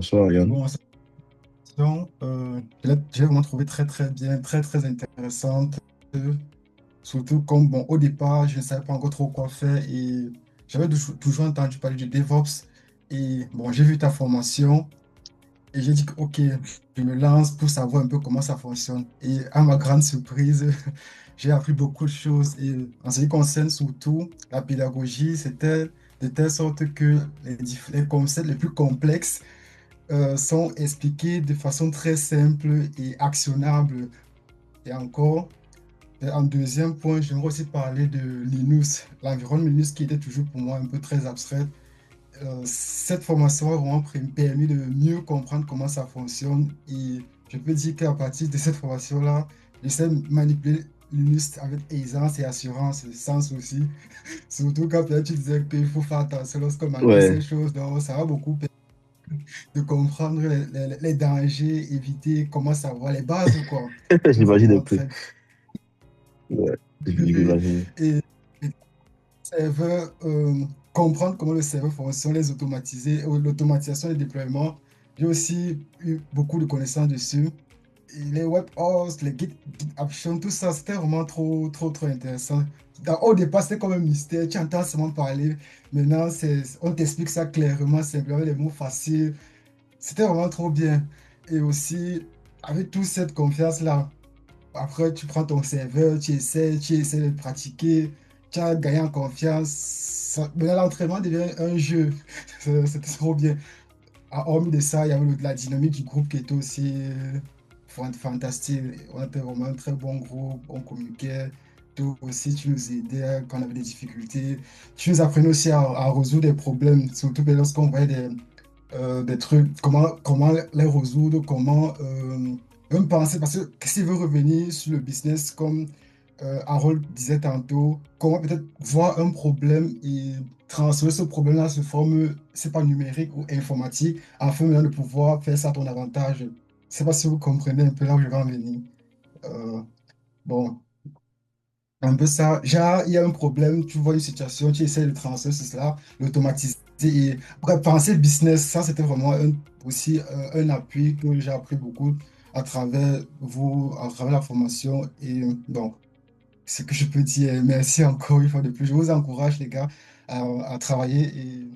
Bonsoir, Ariane. Bon, cette question, j'ai vraiment trouvé très, très bien, très, très intéressante. euh, Surtout comme, bon, au départ, je ne savais pas encore trop quoi faire et j'avais toujours entendu parler du DevOps. Et bon, j'ai vu ta formation et j'ai dit que, OK, je me lance pour savoir un peu comment ça fonctionne. Et à ma grande surprise, j'ai appris beaucoup de choses. Et en ce qui concerne surtout la pédagogie, c'était de telle sorte que les concepts les plus complexes sont expliqués de façon très simple et actionnable. Et encore, en deuxième point, j'aimerais aussi parler de Linux, l'environnement Linux qui était toujours pour moi un peu très abstrait. Cette formation a vraiment permis de mieux comprendre comment ça fonctionne et je peux dire qu'à partir de cette formation-là, je sais manipuler Linux avec aisance et assurance, sans souci. Surtout quand peut-être tu disais qu'il faut faire attention lorsqu'on manipule ces Ouais, choses, donc ça va beaucoup de comprendre les dangers, éviter comment savoir les bases, quoi. Donc, j'imagine un vraiment peu. très Ouais, bien. j'imagine. Et serveur, comprendre comment le serveur fonctionne, les automatiser, l'automatisation des déploiements. J'ai aussi eu beaucoup de connaissances dessus. Et les web hosts, les Git Action, tout ça, c'était vraiment trop, trop, trop intéressant. Au départ, c'était comme un mystère. Tu entends seulement parler. Maintenant, on t'explique ça clairement, simplement, avec les mots faciles. C'était vraiment trop bien. Et aussi, avec toute cette confiance-là, après, tu prends ton serveur, tu essaies de pratiquer, tu as gagné en confiance. Maintenant, l'entraînement devient un jeu. C'était trop bien. Hormis de ça, il y avait la dynamique du groupe qui était aussi fantastique. On était vraiment un très bon groupe, on communiquait. Toi aussi, tu nous aidais quand on avait des difficultés. Tu nous apprenais aussi à résoudre des problèmes, surtout lorsqu'on voyait des trucs, comment les résoudre, comment même penser, parce que s'il veut revenir sur le business, comme Harold disait tantôt, comment peut-être voir un problème et transformer ce problème-là sous forme, c'est pas numérique ou informatique, afin maintenant de pouvoir faire ça à ton avantage. Je sais pas si vous comprenez un peu là où je vais en venir. Euh, bon, un peu ça. Genre, il y a un problème, tu vois une situation, tu essaies de transformer cela, l'automatiser et bref, penser business, ça c'était vraiment aussi un appui que j'ai appris beaucoup à travers vous, à travers la formation. Et donc, ce que je peux dire, merci encore une fois de plus. Je vous encourage, les gars, à travailler